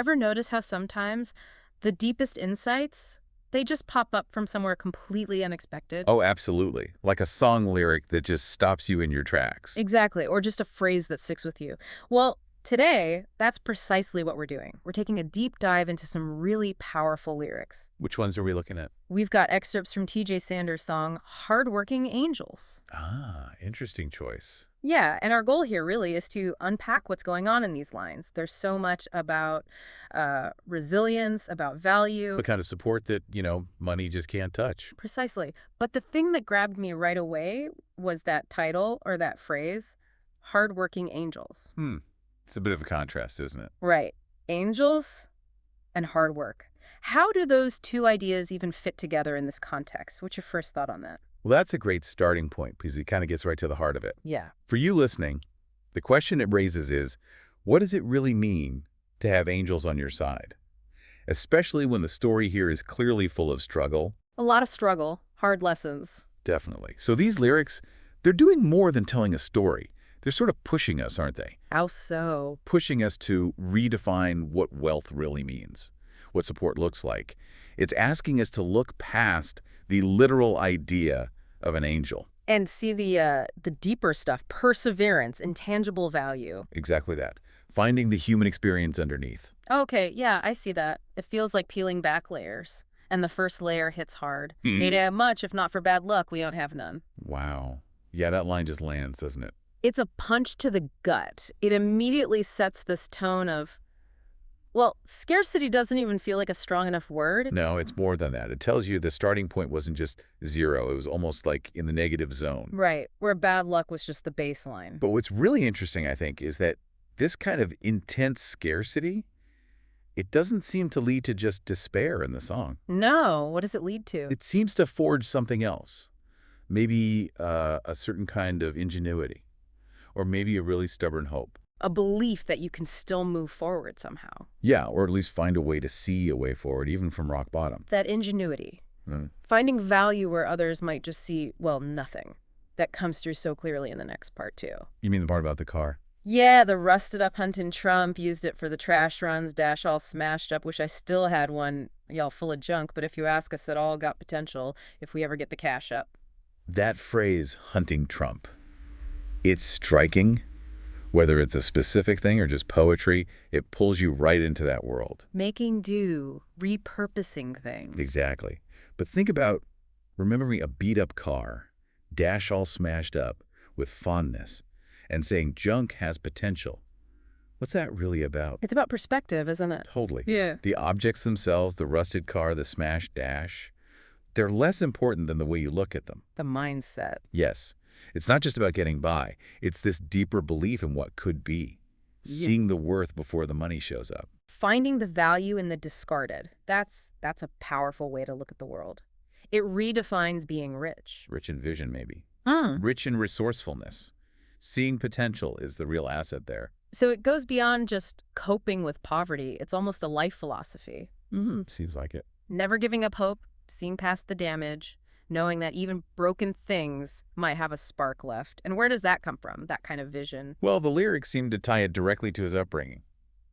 Ever notice how sometimes the deepest insights, they just pop up from somewhere completely unexpected? Oh, absolutely. Like a song lyric that just stops you in your tracks. Exactly, or just a phrase that sticks with you. Well, today, that's precisely what we're doing. We're taking a deep dive into some really powerful lyrics. Which ones are we looking at? We've got excerpts from T.J. Sanders' song, Hardworking Angels. Ah, interesting choice. Yeah, and our goal here really is to unpack what's going on in these lines. There's so much about resilience, about value. The kind of support that, money just can't touch. Precisely. But the thing that grabbed me right away was that title or that phrase, Hardworking Angels. It's a bit of a contrast, isn't it? Right. Angels and hard work. How do those two ideas even fit together in this context? What's your first thought on that? Well, that's a great starting point because it kind of gets right to the heart of it. Yeah. For you listening, the question it raises is, what does it really mean to have angels on your side? Especially when the story here is clearly full of struggle. A lot of struggle, hard lessons. Definitely. So these lyrics, they're doing more than telling a story. They're sort of pushing us, aren't they? How so? Pushing us to redefine what wealth really means, what support looks like. It's asking us to look past the literal idea of an angel. And see the deeper stuff, perseverance, intangible value. Exactly that. Finding the human experience underneath. Okay, yeah, I see that. It feels like peeling back layers. And the first layer hits hard. Need to have much, if not for bad luck, we don't have none. Wow. Yeah, that line just lands, doesn't it? It's a punch to the gut. It immediately sets this tone of, well, scarcity doesn't even feel like a strong enough word. No, it's more than that. It tells you the starting point wasn't just zero. It was almost like in the negative zone. Right, where bad luck was just the baseline. But what's really interesting, I think, is that this kind of intense scarcity, it doesn't seem to lead to just despair in the song. No, what does it lead to? It seems to forge something else. Maybe a certain kind of ingenuity, or maybe a really stubborn hope. A belief that you can still move forward somehow. Yeah, or at least find a way to see a way forward, even from rock bottom. That ingenuity. Finding value where others might just see, well, nothing. That comes through so clearly in the next part, too. You mean the part about the car? Yeah, the rusted-up hunting Trump, used it for the trash runs, dash all smashed up. Wish I still had one, y'all full of junk, but if you ask us, it all got potential if we ever get the cash up. That phrase, hunting Trump, it's striking. Whether it's a specific thing or just poetry, it pulls you right into that world. Making do, repurposing things. Exactly. But think about remembering a beat-up car, dash all smashed up, with fondness, and saying junk has potential. What's that really about? It's about perspective, isn't it? Totally. Yeah. The objects themselves, the rusted car, the smashed dash, they're less important than the way you look at them. The mindset. Yes. It's not just about getting by. It's this deeper belief in what could be. Seeing the worth before the money shows up. Finding the value in the discarded. That's a powerful way to look at the world. It redefines being rich. Rich in vision, maybe. Mm. Rich in resourcefulness. Seeing potential is the real asset there. So it goes beyond just coping with poverty. It's almost a life philosophy. Seems like it. Never giving up hope, seeing past the damage, knowing that even broken things might have a spark left. And where does that come from, that kind of vision? Well, the lyrics seem to tie it directly to his upbringing,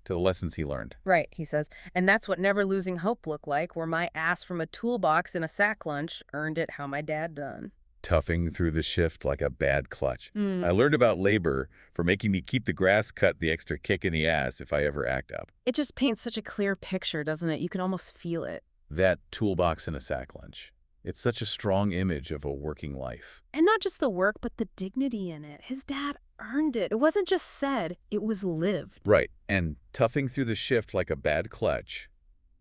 to the lessons he learned. Right, he says, and that's what never losing hope looked like, where my ass from a toolbox in a sack lunch earned it how my dad done. Toughing through the shift like a bad clutch. I learned about labor for making me keep the grass cut, the extra kick in the ass if I ever act up. It just paints such a clear picture, doesn't it? You can almost feel it. That toolbox in a sack lunch. It's such a strong image of a working life. And not just the work, but the dignity in it. His dad earned it. It wasn't just said, it was lived. Right, and toughing through the shift like a bad clutch,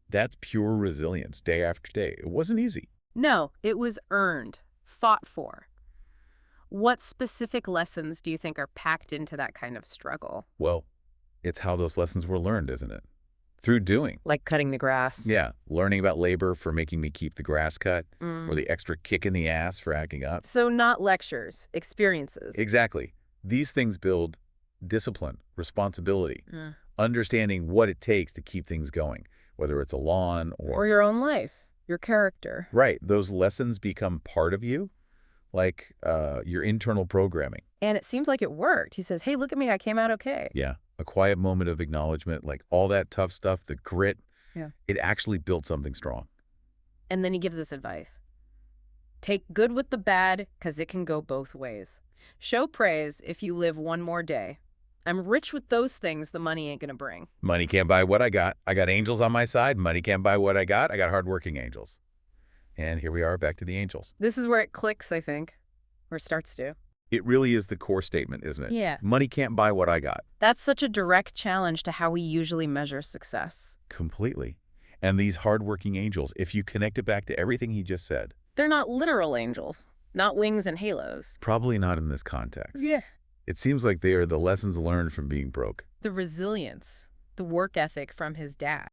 that's pure resilience day after day. It wasn't easy. No, it was earned, fought for. What specific lessons do you think are packed into that kind of struggle? Well, it's how those lessons were learned, isn't it? Through doing. Like cutting the grass. Yeah, learning about labor for making me keep the grass cut, or the extra kick in the ass for acting up. So not lectures, experiences. Exactly. These things build discipline, responsibility, understanding what it takes to keep things going, whether it's a lawn Or your own life, your character. Right. Those lessons become part of you, like your internal programming. And it seems like it worked. He says, hey, look at me, I came out okay. Yeah. A quiet moment of acknowledgement, like all that tough stuff, the grit, Yeah. it actually built something strong. And then he gives this advice. Take good with the bad, 'cause it can go both ways. Show praise if you live one more day. I'm rich with those things the money ain't gonna bring. Money can't buy what I got. I got angels on my side. Money can't buy what I got. I got hardworking angels. And here we are back to the angels. This is where it clicks, I think. Or starts to. It really is the core statement, isn't it? Yeah. Money can't buy what I got. That's such a direct challenge to how we usually measure success. Completely. And these hardworking angels, if you connect it back to everything he just said, They're not literal angels, not wings and halos. probably not in this context. Yeah. It seems like they are the lessons learned from being broke. The resilience, the work ethic from his dad.